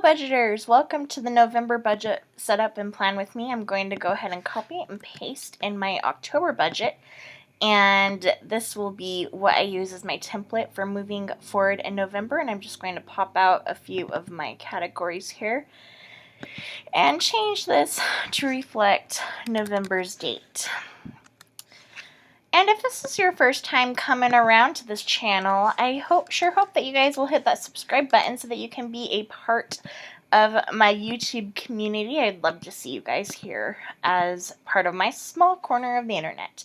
Hello budgeters, welcome to the November budget setup and plan with me. I'm going to go ahead and copy and paste in my October budget, and this will be what I use as my template for moving forward in November, and I'm just going to pop out a few of my categories here and change this to reflect November's date. And if this is your first time coming around to this channel, I sure hope that you guys will hit that subscribe button so that you can be a part of my YouTube community. I'd love to see you guys here as part of my small corner of the internet.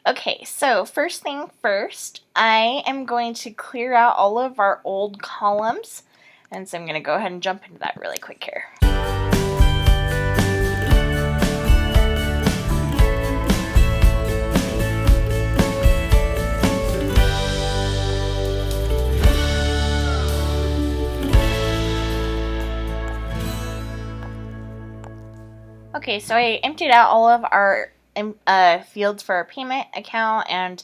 Okay, so first thing first, I am going to clear out all of our old columns, and so I'm going to go ahead and jump into that really quick here. Okay, so I emptied out all of our fields for our payment account and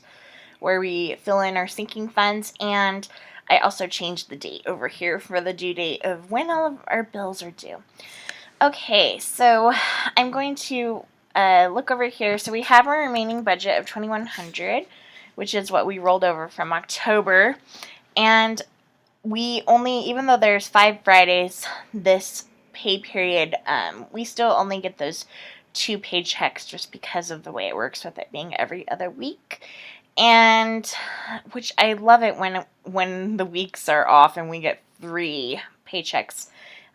where we fill in our sinking funds, and I also changed the date over here for the due date of when all of our bills are due. Okay, so I'm going to look over here. So we have our remaining budget of $2,100, which is what we rolled over from October, and we only, even though there's 5 Fridays this pay period, we still only get those 2 paychecks just because of the way it works with it being every other week. And which I love it when the weeks are off and we get 3 paychecks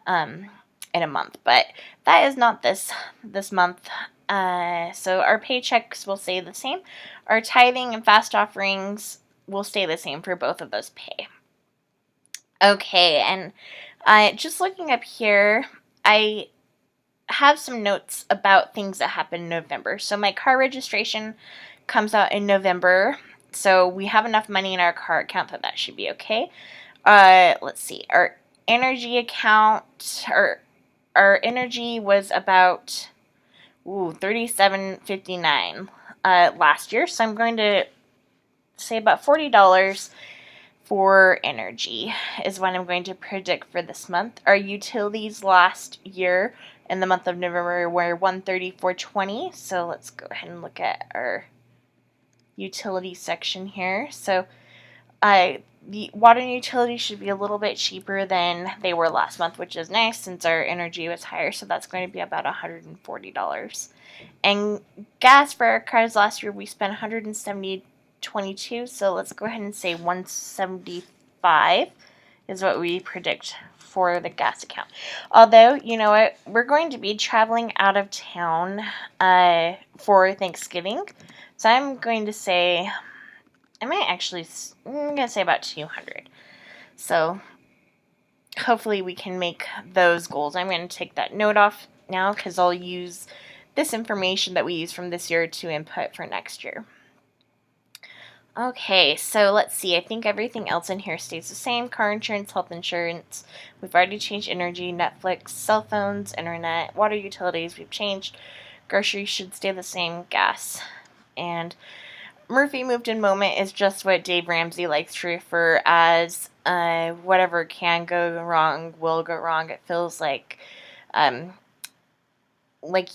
in a month, but that is not this month. So our paychecks will stay the same. Our tithing and fast offerings will stay the same for both of those pay. Okay, and just looking up here, I have some notes about things that happened in November. So my car registration comes out in November, so we have enough money in our car account that should be okay. Let's see, our energy account, our energy was about $37.59 last year, so I'm going to say about $40 for energy is what I'm going to predict for this month. Our utilities last year in the month of November were $134.20. So let's go ahead and look at our utility section here. So the water and utilities should be a little bit cheaper than they were last month, which is nice since our energy was higher. So that's going to be about $140. And gas for our cars last year, we spent $170.22, so let's go ahead and say $175 is what we predict for the gas account. Although, you know what, we're going to be traveling out of town for Thanksgiving, so I'm going to say, I'm going to say about $200. So hopefully we can make those goals. I'm going to take that note off now because I'll use this information that we use from this year to input for next year. Okay, so let's see. I think everything else in here stays the same. Car insurance, health insurance. We've already changed energy, Netflix, cell phones, internet, water utilities. We've changed. Groceries should stay the same. Gas. And Murphy moved in moment is just what Dave Ramsey likes to refer as whatever can go wrong will go wrong. It feels like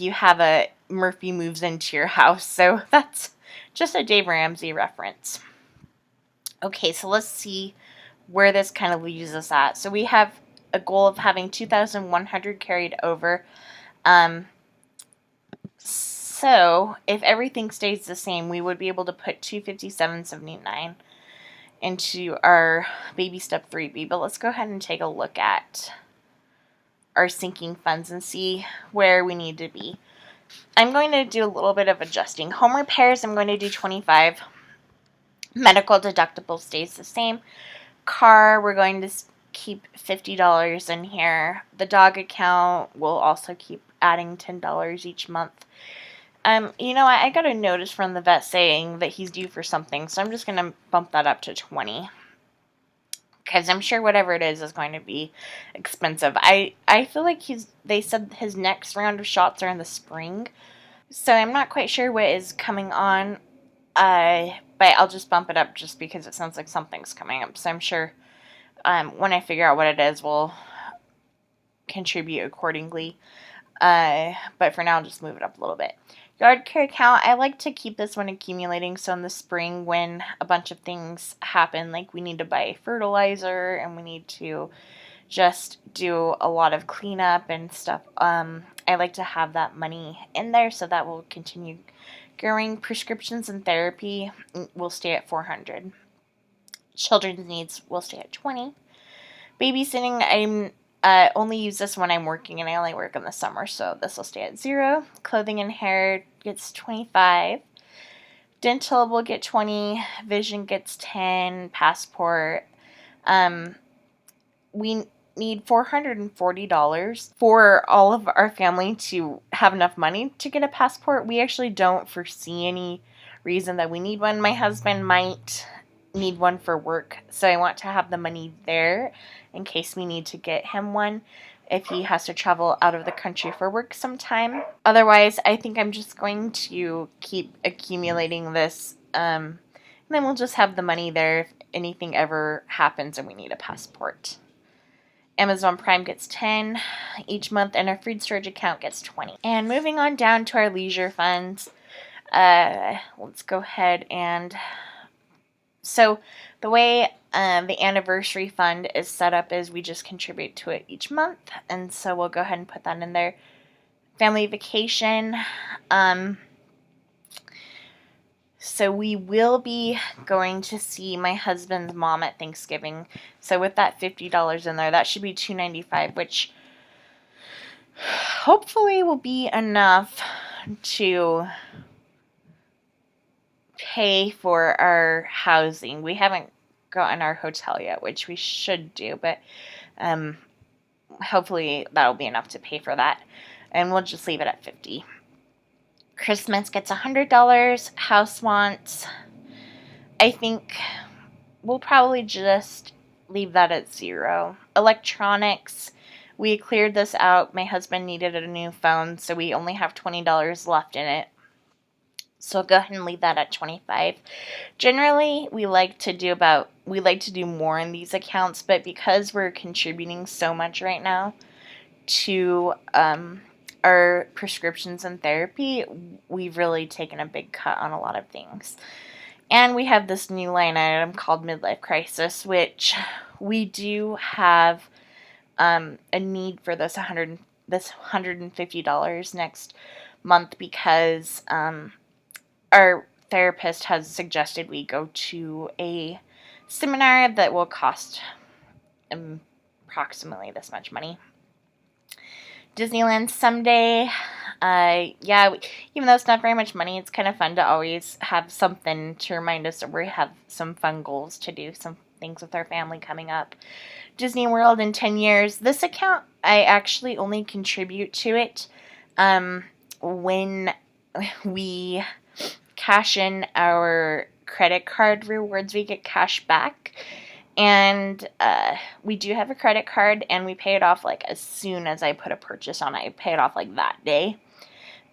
you have a Murphy moves into your house. So that's just a Dave Ramsey reference. Okay, so let's see where this kind of leaves us at. So we have a goal of having 2,100 carried over. So if everything stays the same, we would be able to put $257.79 into our baby step 3B. But let's go ahead and take a look at our sinking funds and see where we need to be. I'm going to do a little bit of adjusting. Home repairs, I'm going to do $25. Medical deductible stays the same. Car, we're going to keep $50 in here. The dog account will also keep adding $10 each month. You know, I got a notice from the vet saying that he's due for something, so I'm just going to bump that up to $20. Because I'm sure whatever it is going to be expensive. I feel like they said his next round of shots are in the spring. So I'm not quite sure what is coming on. But I'll just bump it up just because it sounds like something's coming up. So I'm sure when I figure out what it is, we'll contribute accordingly. But for now, just move it up a little bit. Yard care account, I like to keep this one accumulating, so in the spring when a bunch of things happen, like we need to buy fertilizer and we need to just do a lot of cleanup and stuff, I like to have that money in there, so that will continue growing. Prescriptions and therapy will stay at $400. Children's needs will stay at $20. Babysitting, I'm only use this when I'm working, and I only work in the summer, so this will stay at $0. Clothing and hair gets $25. Dental will get $20. Vision gets $10. Passport. We need $440 for all of our family to have enough money to get a passport. We actually don't foresee any reason that we need one. My husband might need one for work, so I want to have the money there in case we need to get him one if he has to travel out of the country for work sometime. Otherwise, I think I'm just going to keep accumulating this, and then we'll just have the money there if anything ever happens and we need a passport. Amazon Prime gets $10 each month, and our food storage account gets $20. And moving on down to our leisure funds, let's go ahead and... So the way the anniversary fund is set up is we just contribute to it each month, and so we'll go ahead and put that in there. Family vacation. So we will be going to see my husband's mom at Thanksgiving. So with that $50 in there, that should be $295, which hopefully will be enough to pay for our housing. We haven't gotten our hotel yet, which we should do, but hopefully that'll be enough to pay for that. And we'll just leave it at $50. Christmas gets $100. House wants, I think we'll probably just leave that at $0. Electronics, we cleared this out. My husband needed a new phone, so we only have $20 left in it. So I'll go ahead and leave that at $25. Generally, we like to do more in these accounts, but because we're contributing so much right now to our prescriptions and therapy, we've really taken a big cut on a lot of things. And we have this new line item called Midlife Crisis, which we do have a need for this $150 next month because our therapist has suggested we go to a seminar that will cost approximately this much money. Disneyland someday. Even though it's not very much money, it's kind of fun to always have something to remind us that we have some fun goals to do, some things with our family coming up. Disney World in 10 years. This account, I actually only contribute to it when we cash in our credit card rewards. We get cash back. And we do have a credit card, and we pay it off like as soon as I put a purchase on it. I pay it off like that day.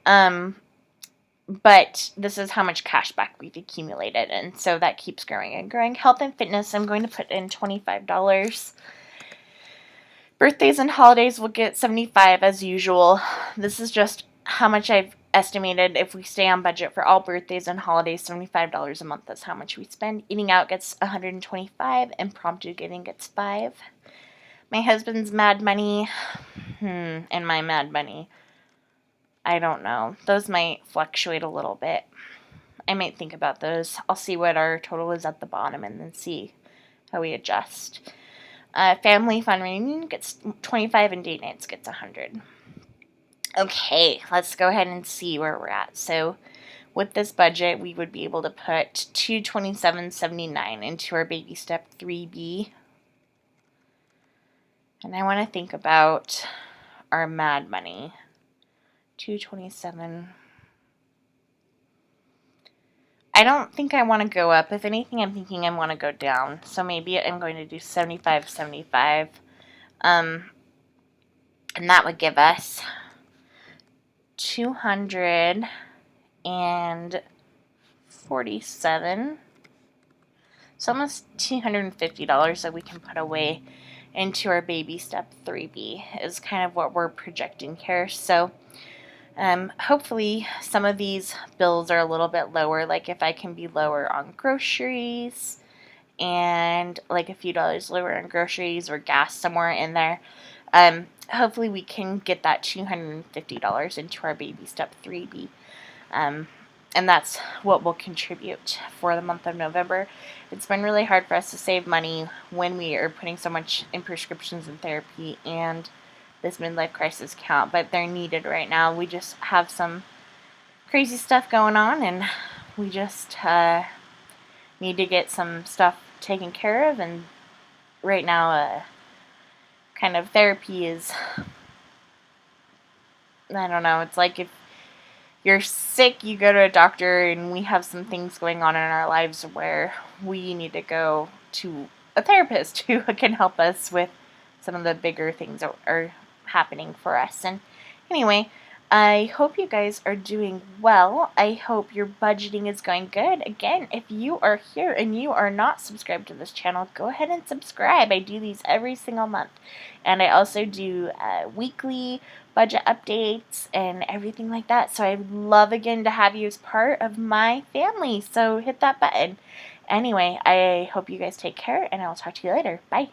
But this is how much cash back we've accumulated, and so that keeps growing and growing. Health and fitness, I'm going to put in $25. Birthdays and holidays will get $75 as usual. This is just how much I've estimated. If we stay on budget for all birthdays and holidays, $75 a month, that's how much we spend. Eating out gets $125, impromptu giving gets $5. My husband's mad money, and my mad money, I don't know. Those might fluctuate a little bit. I might think about those. I'll see what our total is at the bottom and then see how we adjust. Family fun reunion gets $25, and date nights gets $100. Okay, let's go ahead and see where we're at. So with this budget, we would be able to put $227.79 into our baby step 3B. And I want to think about our mad money. $227. I don't think I want to go up. If anything, I'm thinking I want to go down. So maybe I'm going to do $75.75. And that would give us $247. So almost $250 that we can put away into our baby step 3B is kind of what we're projecting here. So hopefully some of these bills are a little bit lower, like if I can be lower on groceries and like a few dollars lower on groceries or gas somewhere in there. Hopefully we can get that $250 into our baby step 3B. And that's what we'll contribute for the month of November. It's been really hard for us to save money when we are putting so much in prescriptions and therapy and this midlife crisis count, but they're needed right now. We just have some crazy stuff going on, and we just need to get some stuff taken care of. And right now, kind of therapy is, I don't know, it's like if you're sick, you go to a doctor, and we have some things going on in our lives where we need to go to a therapist who can help us with some of the bigger things that are happening for us. And anyway, I hope you guys are doing well. I hope your budgeting is going good. Again, if you are here and you are not subscribed to this channel, go ahead and subscribe. I do these every single month. And I also do weekly budget updates and everything like that. So I'd love again to have you as part of my family. So hit that button. Anyway, I hope you guys take care, and I'll talk to you later. Bye.